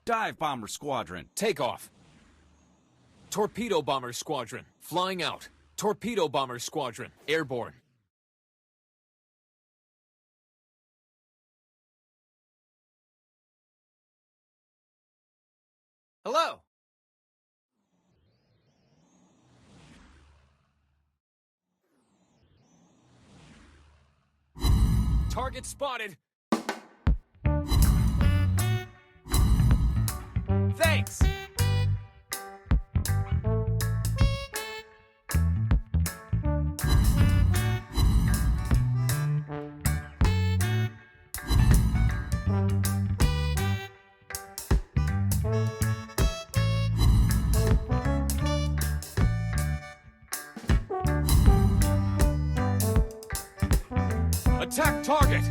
Dive Bomber Squadron. Take off. Torpedo Bomber Squadron, flying out. Torpedo Bomber Squadron, airborne. Hello. Target spotted. Thanks. Attack target!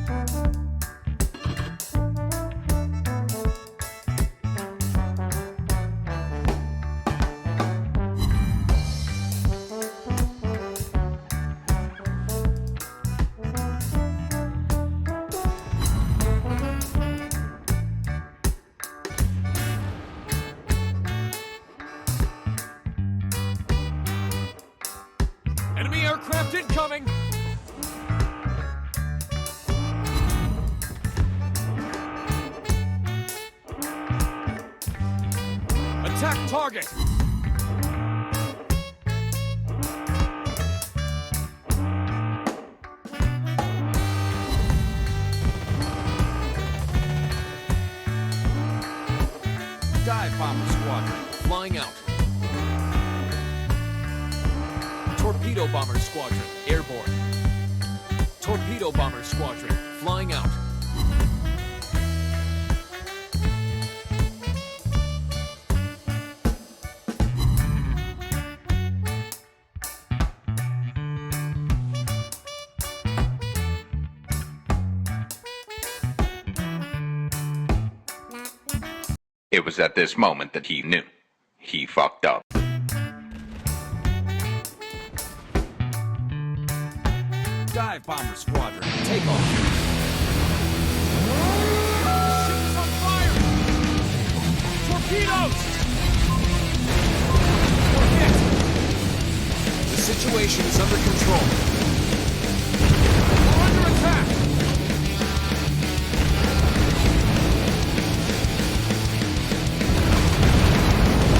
Enemy aircraft incoming! Attack target! Dive Bomber Squadron. Flying out. Torpedo Bomber Squadron, airborne. Torpedo Bomber Squadron, flying out. It was at this moment that he knew. He fucked up. Dive Bomber Squadron. Take off. Ship is on fire! Torpedoes! We're hit! The situation is under control. We're under attack!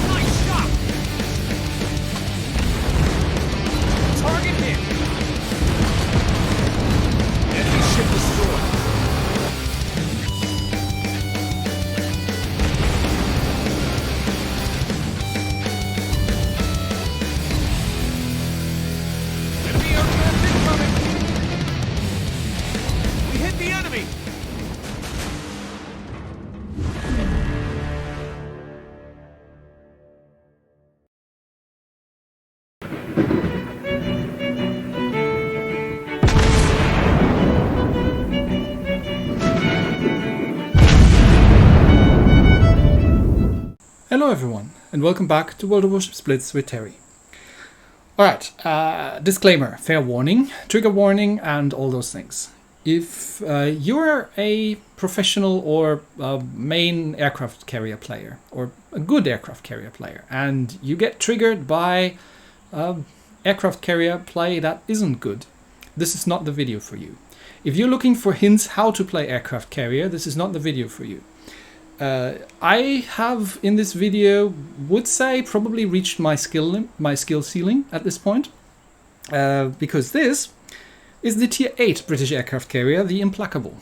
Nice shot! Target hit! Enemy ship destroyed. Enemy aircraft incoming. We hit the enemy. Hello everyone, and welcome back to World of Warships Blitz with Terry. Alright, disclaimer, fair warning, trigger warning, and all those things. If you're a professional or main aircraft carrier player, or a good aircraft carrier player, and you get triggered by aircraft carrier play that isn't good, this is not the video for you. If you're looking for hints how to play aircraft carrier, this is not the video for you. I have in this video, would say, probably reached my skill ceiling at this point, because this is the Tier 8 British aircraft carrier, the Implacable.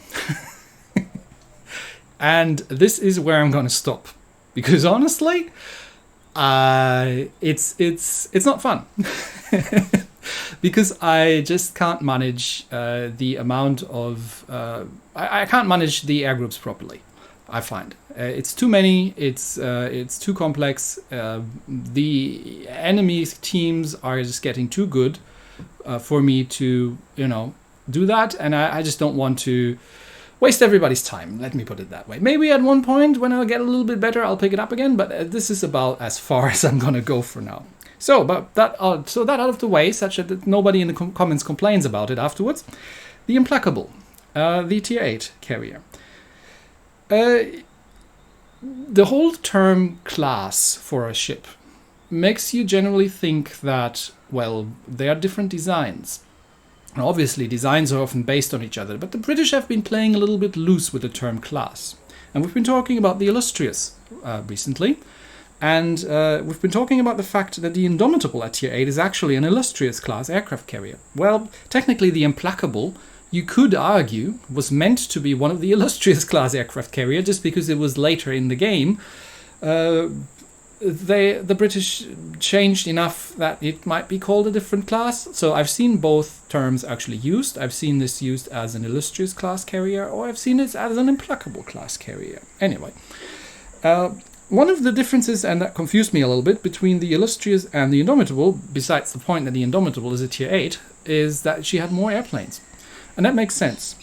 And this is where I'm going to stop, because honestly, it's not fun. Because I just can't manage the amount of I can't manage the air groups properly. I find it's too many. It's too complex. The enemy teams are just getting too good for me to do that, and I just don't want to waste everybody's time. Let me put it that way. Maybe at one point when I get a little bit better, I'll pick it up again. But this is about as far as I'm gonna go for now. So, but that out of the way, such that nobody in the comments complains about it afterwards. The Implacable, the Tier 8 carrier. the whole term class for a ship makes you generally think that, well, they are different designs. Now, obviously, designs are often based on each other, but the British have been playing a little bit loose with the term class. And we've been talking about the Illustrious recently, and we've been talking about the fact that the Indomitable at Tier 8 is actually an Illustrious class aircraft carrier. Well, technically the Implacable, you could argue, was meant to be one of the Illustrious class aircraft carrier just because it was later in the game. The British changed enough that it might be called a different class. So I've seen both terms actually used. I've seen this used as an Illustrious class carrier, or I've seen it as an Implacable class carrier. Anyway, one of the differences, and that confused me a little bit, between the Illustrious and the Indomitable, besides the point that the Indomitable is a Tier 8, is that she had more airplanes. And that makes sense,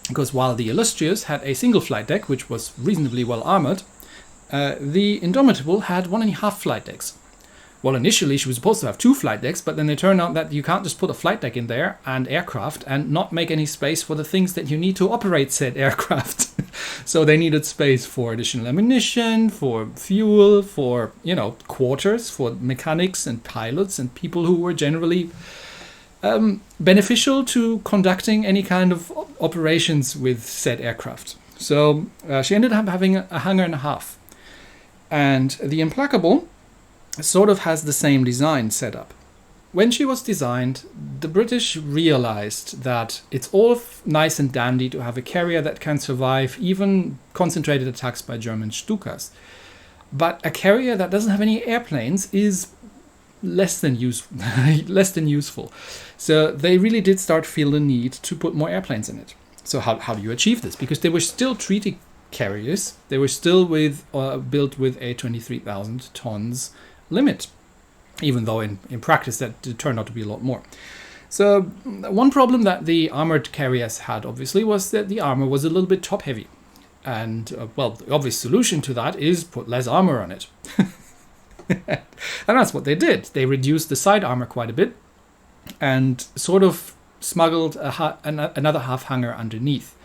because while the Illustrious had a single flight deck, which was reasonably well armored, the Indomitable had 1.5 flight decks. Well, initially she was supposed to have 2 flight decks, but then it turned out that you can't just put a flight deck in there and aircraft and not make any space for the things that you need to operate said aircraft. So they needed space for additional ammunition, for fuel, for, quarters, for mechanics and pilots and people who were generally beneficial to conducting any kind of operations with said aircraft. So she ended up having a hangar and a half. And the Implacable sort of has the same design setup. When she was designed, the British realized that it's all nice and dandy to have a carrier that can survive even concentrated attacks by German Stukas. But a carrier that doesn't have any airplanes is less than useful. So they really did start to feel the need to put more airplanes in it. So how do you achieve this? Because they were still treaty carriers. They were still built with a 23,000 tons limit, even though in practice that turned out to be a lot more. So one problem that the armored carriers had, obviously, was that the armor was a little bit top heavy. And, the obvious solution to that is put less armor on it. And that's what they did. They reduced the side armor quite a bit and sort of smuggled another half hangar underneath.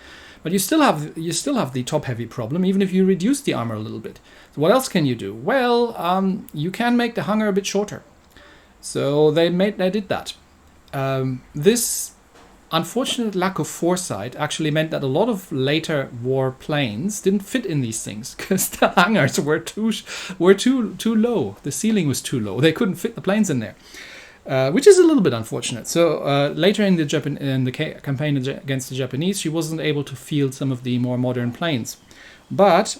But you still have the top heavy problem, even if you reduce the armor a little bit. So what else can you do? Well, you can make the hangar a bit shorter. So they did that. This unfortunate lack of foresight actually meant that a lot of later war planes didn't fit in these things because the hangars were too low. The ceiling was too low. They couldn't fit the planes in there. Which is a little bit unfortunate. So later in the campaign against the Japanese, she wasn't able to field some of the more modern planes. But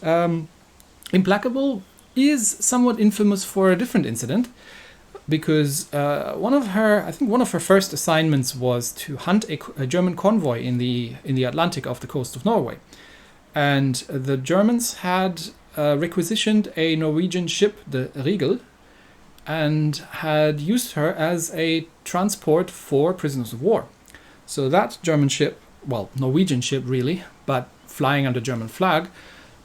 Implacable is somewhat infamous for a different incident, because one of her first assignments was to hunt a German convoy in the Atlantic off the coast of Norway, and the Germans had requisitioned a Norwegian ship, the Riegel, and had used her as a transport for prisoners of war. So that German ship, Norwegian ship really, but flying under German flag,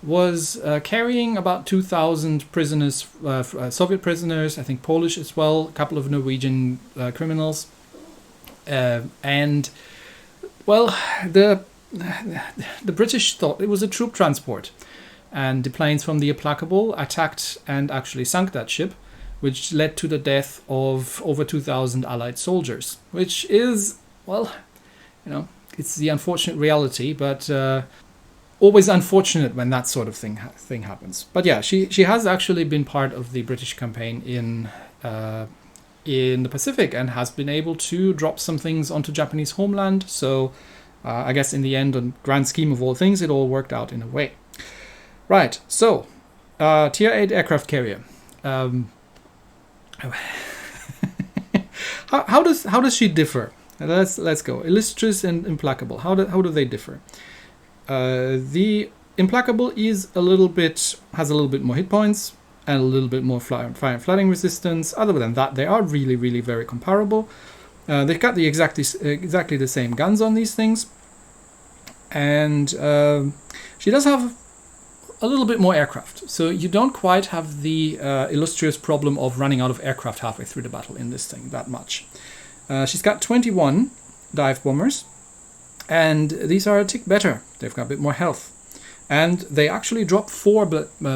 was carrying about 2,000 prisoners, Soviet prisoners, I think Polish as well, a couple of Norwegian criminals. The British thought it was a troop transport. And the planes from the Implacable attacked and actually sunk that ship, which led to the death of over 2,000 Allied soldiers, which is, it's the unfortunate reality, but always unfortunate when that sort of thing happens. But yeah, she has actually been part of the British campaign in the Pacific and has been able to drop some things onto Japanese homeland. So I guess in the end, on grand scheme of all things, it all worked out in a way. Right, so Tier 8 aircraft carrier. How does she differ? Let's go. Illustrious and Implacable. How do they differ? The Implacable has a little bit more hit points and a little bit more fire and flooding resistance. Other than that, they are really, really very comparable. They've got the exactly the same guns on these things, and she does have a little bit more aircraft. So you don't quite have the illustrious problem of running out of aircraft halfway through the battle in this thing that much. She's got 21 dive bombers, and these are a tick better. They've got a bit more health. And they actually drop 4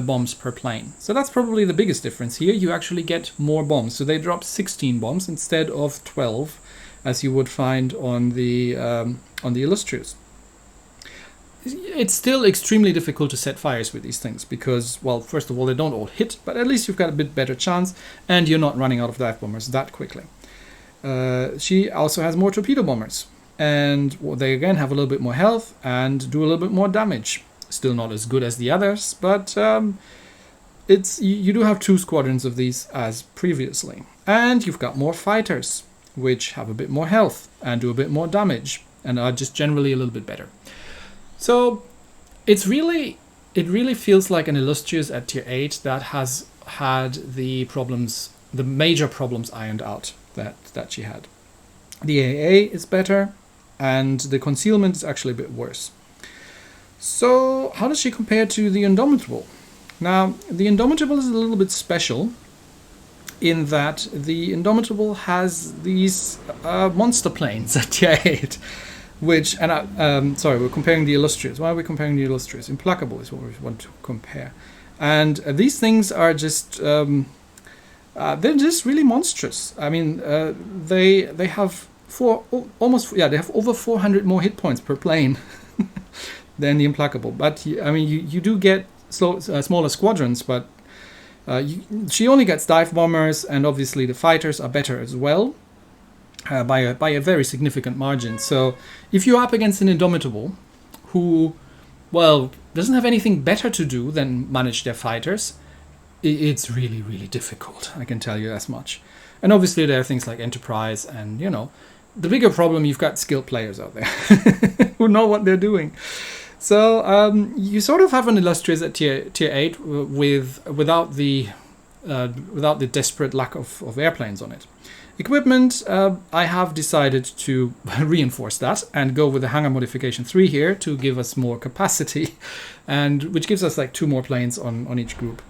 bombs per plane. So that's probably the biggest difference here. You actually get more bombs. So they drop 16 bombs instead of 12, as you would find on the Illustrious. It's still extremely difficult to set fires with these things because, well, first of all, they don't all hit, but at least you've got a bit better chance, and you're not running out of dive bombers that quickly. She also has more torpedo bombers, and they again have a little bit more health and do a little bit more damage. Still not as good as the others, but you do have 2 squadrons of these as previously. And you've got more fighters, which have a bit more health and do a bit more damage and are just generally a little bit better. So it really feels like an Illustrious at tier 8 that has had the major problems ironed out that she had. The AA is better, and the concealment is actually a bit worse. So how does she compare to the Indomitable? Now, the Indomitable is a little bit special in that the Indomitable has these monster planes at tier 8, which, and sorry, we're comparing the Illustrious. Why are we comparing the Illustrious? Implacable is what we want to compare. And these things are just, they're just really monstrous. I mean, they have they have over 400 more hit points per plane than the Implacable. But I mean, you do get smaller squadrons, but she only gets dive bombers, and obviously the fighters are better as well by a very significant margin. So if you're up against an Indomitable who, well, doesn't have anything better to do than manage their fighters, it's really, really difficult. I can tell you as much. And obviously there are things like Enterprise, and the bigger problem, you've got skilled players out there who know what they're doing. So you sort of have an Illustrious at tier 8 without the desperate lack of airplanes on it. Equipment, I have decided to reinforce that and go with the hangar modification 3 here to give us more capacity, and which gives us like 2 more planes on each group.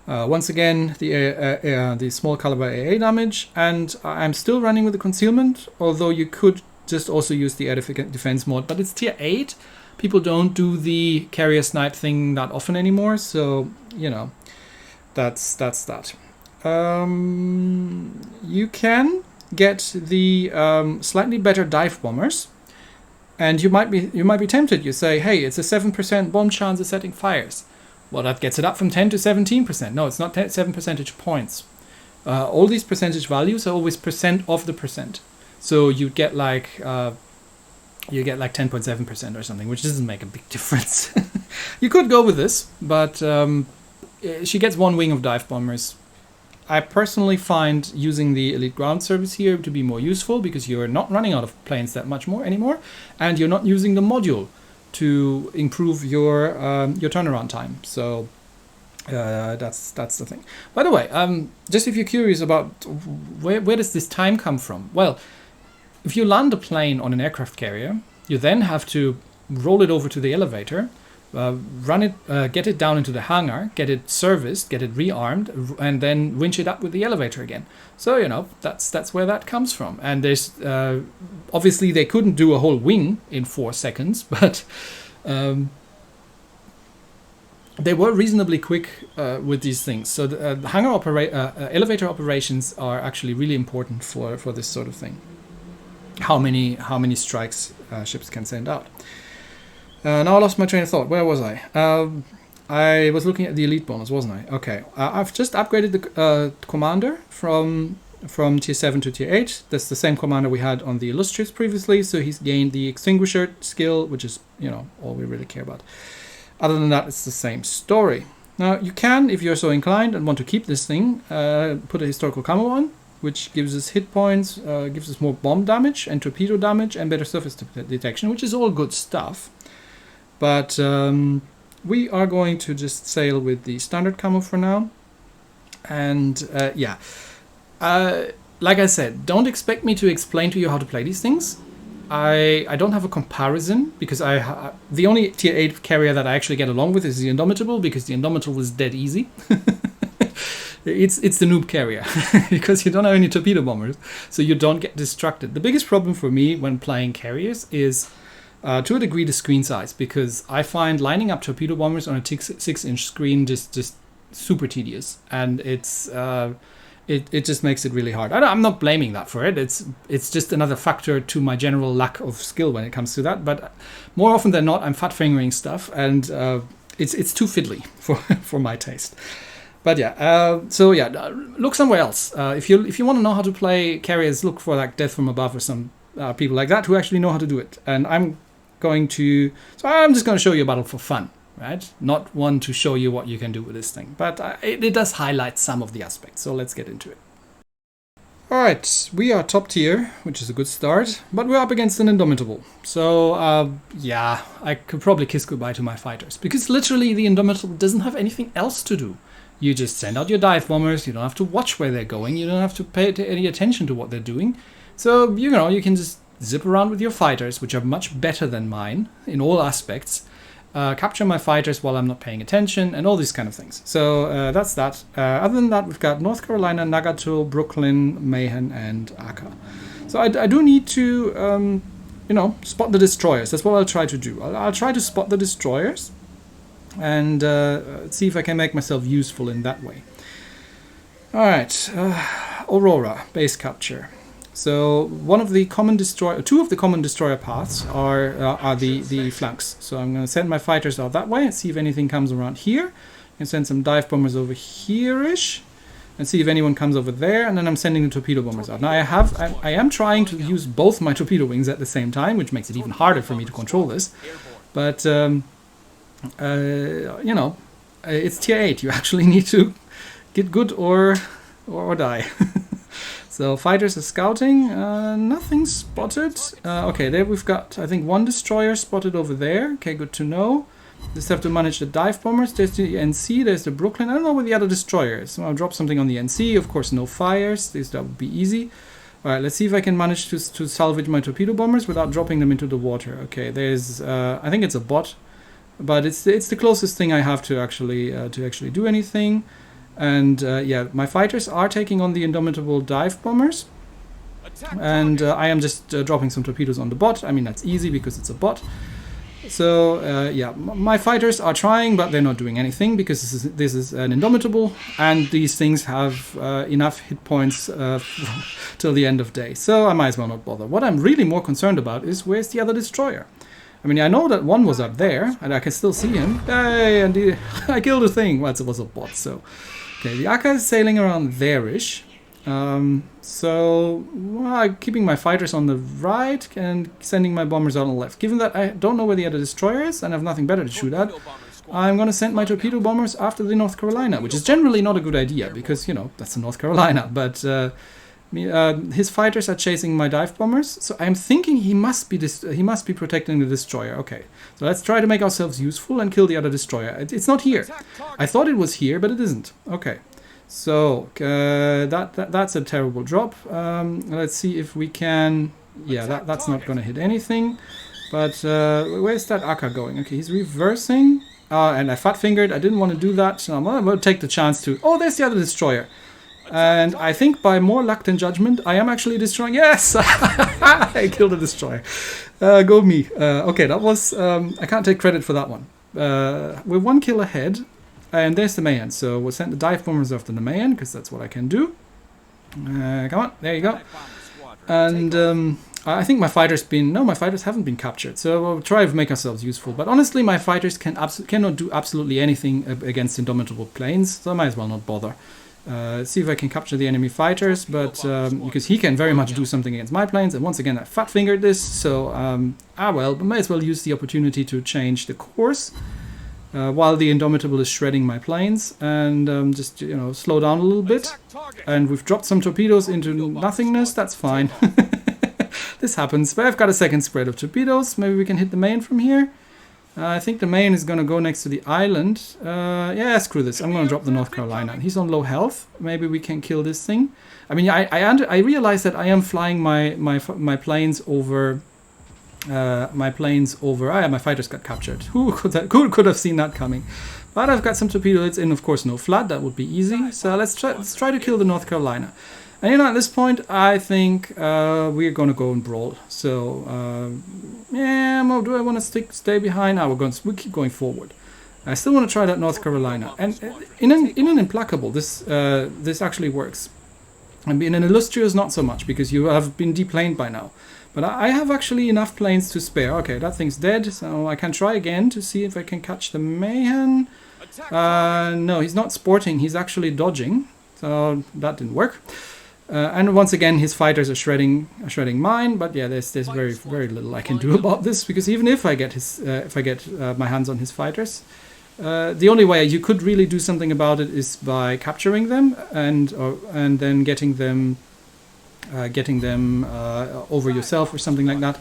Once again, the small caliber AA damage, and I'm still running with the concealment, although you could just also use the air defense mod, but it's tier 8. People don't do the carrier snipe thing that often anymore, so that's that. You can get the slightly better dive bombers, and you might be tempted. You say, hey, it's a 7% bomb chance of setting fires. Well, that gets it up from 10 to 17%. No, it's not 7 percentage points. All these percentage values are always percent of the percent. So you get like 10.7% or something, which doesn't make a big difference. You could go with this, but she gets 1 wing of dive bombers. I personally find using the Elite Ground Service here to be more useful because you're not running out of planes that much more anymore, and you're not using the module to improve your turnaround time. So that's the thing. By the way, just if you're curious about where does this time come from? Well, if you land a plane on an aircraft carrier, you then have to roll it over to the elevator, run it, get it down into the hangar, get it serviced, get it rearmed, and then winch it up with the elevator again. So that's where that comes from. And there's obviously they couldn't do a whole wing in 4 seconds, but they were reasonably quick with these things. So the elevator operations are actually really important for this sort of thing. How many strikes ships can send out. Now I lost my train of thought. Where was I? I was looking at the elite bonus, wasn't I? Okay. I've just upgraded the commander from tier 7 to tier 8. That's the same commander we had on the Illustrious previously. So he's gained the extinguisher skill, which is, all we really care about. Other than that, it's the same story. Now you can, if you're so inclined and want to keep this thing, put a historical camo on, which gives us hit points, gives us more bomb damage and torpedo damage and better surface detection, which is all good stuff. But we are going to just sail with the standard camo for now. And like I said, don't expect me to explain to you how to play these things. I don't have a comparison because the only tier 8 carrier that I actually get along with is the Indomitable, because the Indomitable is dead easy. It's the noob carrier because you don't have any torpedo bombers, so you don't get distracted. The biggest problem for me when playing carriers is to a degree the screen size, because I find lining up torpedo bombers on a 6-inch screen just super tedious, and it just makes it really hard. I'm not blaming that for it. It's just another factor to my general lack of skill when it comes to that. But more often than not, I'm fat fingering stuff, and it's too fiddly for my taste. But yeah, so yeah, look somewhere else. If you want to know how to play carriers, look for like Death from Above or some people like that who actually know how to do it. And I'm just going to show you a battle for fun, right? Not one to show you what you can do with this thing. But it does highlight some of the aspects. So let's get into it. All right, we are top tier, which is a good start, but we're up against an Indomitable. So yeah, I could probably kiss goodbye to my fighters, because literally the Indomitable doesn't have anything else to do. You just send out your dive bombers. You don't have to watch where they're going. You don't have to pay any attention to what they're doing. So, you know, you can just zip around with your fighters, which are much better than mine in all aspects. Capture my fighters while I'm not paying attention, and all these kind of things. So that's that. Other than that, we've got North Carolina, Nagato, Brooklyn, Mayhem, and Aka. So I do need to, you know, spot the destroyers. That's what I'll try to do. I'll try to spot the destroyers and see if I can make myself useful in that way. All right, Aurora, base capture. So two of the common destroyer paths are the flanks. So I'm going to send my fighters out that way and see if anything comes around here. And send some dive bombers over here-ish and see if anyone comes over there. And then I'm sending the torpedo bombers out. Now I am trying to use both my torpedo wings at the same time, which makes it even harder for me to control this. But you know, it's tier 8. You actually need to get good or die. So fighters are scouting, nothing spotted. Okay, there we've got, I think, one destroyer spotted over there. Okay, good to know. Just have to manage the dive bombers. There's the NC, there's the Brooklyn. I don't know where the other destroyer is. So I'll drop something on the NC. Of course, no fires. That would be easy. All right, let's see if I can manage to salvage my torpedo bombers without dropping them into the water. Okay, there's, I think it's a bot, but it's the closest thing I have to actually do anything. And yeah, my fighters are taking on the Indomitable dive bombers, and I am just dropping some torpedoes on the bot. I mean, that's easy because it's a bot. So yeah, my fighters are trying, but they're not doing anything because this is an Indomitable, and these things have enough hit points till the end of day. So I might as well not bother. What I'm really more concerned about is where's the other destroyer. I mean, I know that one was up there, and I can still see him. Hey, and I killed a thing. Well, it was a bot, so... Okay, the Aka is sailing around there-ish. So, well, I'm keeping my fighters on the right and sending my bombers out on the left. Given that I don't know where the other destroyer is and have nothing better to shoot at, I'm going to send my torpedo bombers after the North Carolina, which is generally not a good idea because, you know, that's the North Carolina. But his fighters are chasing my dive bombers, so I'm thinking he must be protecting the destroyer. Okay, so let's try to make ourselves useful and kill the other destroyer. It's not here. I thought it was here, but it isn't. Okay, so that's a terrible drop. Let's see if we can. Yeah, that's not going to hit anything. But where's that Aka going? Okay, he's reversing. And I fat fingered. I didn't want to do that, so I'm going to take the chance to. Oh, there's the other destroyer. And I think by more luck than judgment, I am actually destroying. Yes! I killed a destroyer. Go me. Okay, that was... I can't take credit for that one. We're one kill ahead. And there's the Mayan. So we'll send the dive bombers after the Mayan, because that's what I can do. Come on, there you go. And I think my fighters haven't been captured. So we'll try to make ourselves useful. But honestly, my fighters cannot do absolutely anything against Indomitable planes. So I might as well not bother. See if I can capture the enemy fighters, but because he can very much do something against my planes, and once again I fat fingered this, so well, but might as well use the opportunity to change the course while the Indomitable is shredding my planes, and just, you know, slow down a little bit. And we've dropped some torpedoes into nothingness. That's fine. This happens, but I've got a second spread of torpedoes. Maybe we can hit the main from here. I think the main is going to go next to the island. Yeah, screw this. I'm going to drop the North Carolina. He's on low health. Maybe we can kill this thing. I mean, I realize that I am flying my planes over. My fighters got captured. Who could have seen that coming? But I've got some torpedoes in, of course, no flood. That would be easy. So let's try to kill the North Carolina. And you know, at this point, I think we're going to go and brawl. So, yeah, well, do I want to stay behind? No, we'll keep going forward. I still want to try that North Carolina. And in an Implacable, this actually works. And in an Illustrious, not so much, because you have been deplaned by now. But I have actually enough planes to spare. Okay, that thing's dead, so I can try again to see if I can catch the Mayhem. No, he's not sporting, he's actually dodging. So that didn't work. And once again, his fighters are shredding mine. But yeah, there's very little I can do about this, because even if I get my hands on his fighters, the only way you could really do something about it is by capturing them and then getting them over yourself or something like that.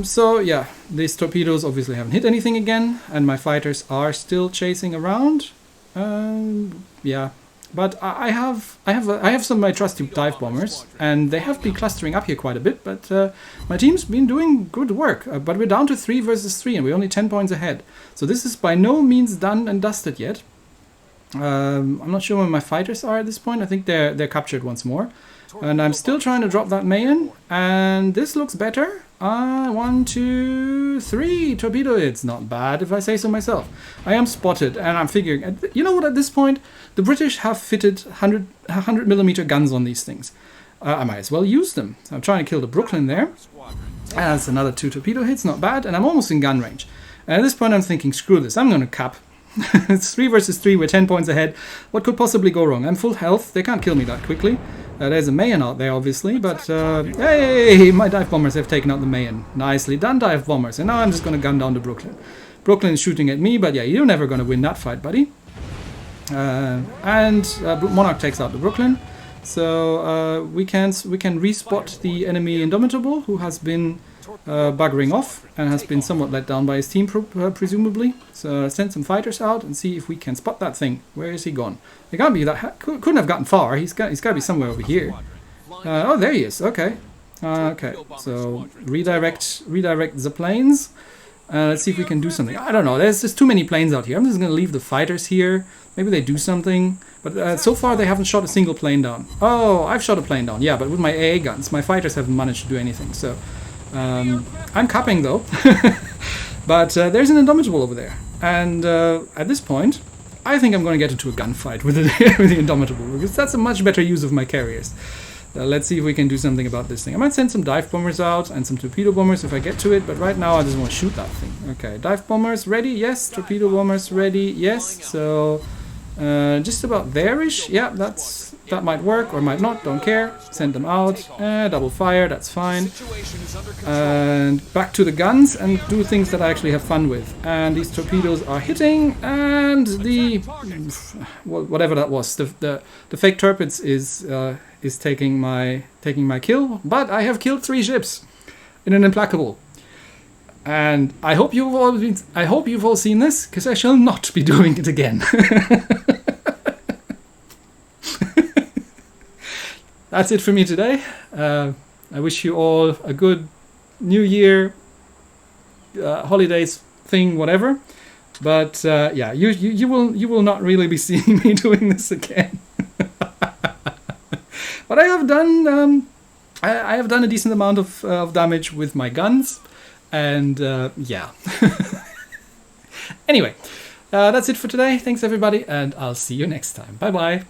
So yeah, these torpedoes obviously haven't hit anything again, and my fighters are still chasing around. Yeah, but I have some of my trusty dive bombers, and they have been clustering up here quite a bit. But my team's been doing good work. But we're down to 3 versus 3, and we're only 10 points ahead. So this is by no means done and dusted yet. I'm not sure where my fighters are at this point. I think they're captured once more. And I'm still trying to drop that Mayan, and this looks better. 1, 2, 3 torpedo hits. Not bad, if I say so myself. I am spotted, and I'm figuring, you know what, at this point, the British have fitted 100mm guns on these things. I might as well use them. So I'm trying to kill the Brooklyn there. And that's another 2 torpedo hits, not bad, and I'm almost in gun range. And at this point I'm thinking, screw this, I'm going to cap. It's 3 versus 3, we're 10 points ahead. What could possibly go wrong? I'm full health, they can't kill me that quickly. There's a Mayan out there, obviously, but hey, my dive bombers have taken out the Mayan. Nicely done, dive bombers. And now I'm just going to gun down the Brooklyn. Brooklyn is shooting at me, but yeah, you're never going to win that fight, buddy. Monarch takes out the Brooklyn. So we can respot the enemy Indomitable, who has been buggering off and has been somewhat let down by his team, presumably. So send some fighters out and see if we can spot that thing. Where is he gone? He can't be that. Couldn't have gotten far. He's got to be somewhere over here. Oh, there he is. Okay. Okay. So redirect the planes. Let's see if we can do something. I don't know. There's just too many planes out here. I'm just going to leave the fighters here. Maybe they do something. But so far they haven't shot a single plane down. Oh, I've shot a plane down. Yeah, but with my AA guns, my fighters haven't managed to do anything. So I'm capping though. But there's an Indomitable over there. And at this point, I think I'm going to get into a gunfight with the Indomitable, because that's a much better use of my carriers. Let's see if we can do something about this thing. I might send some dive bombers out and some torpedo bombers if I get to it, but right now I just want to shoot that thing. Okay, dive bombers ready? Yes. Torpedo bombers ready? Yes. So just about there-ish. Yeah, that might work or might not. Don't care. Send them out. Double fire. That's fine. And back to the guns and do things that I actually have fun with. And these torpedoes are hitting, and the whatever that was, the fake torpedoes is taking my kill. But I have killed 3 ships in an Implacable. And I hope you've all seen this, because I shall not be doing it again. That's it for me today. I wish you all a good New Year, holidays thing, whatever. But yeah, you will not really be seeing me doing this again. But I have done I have done a decent amount of damage with my guns, and yeah. Anyway, that's it for today. Thanks everybody, and I'll see you next time. Bye bye.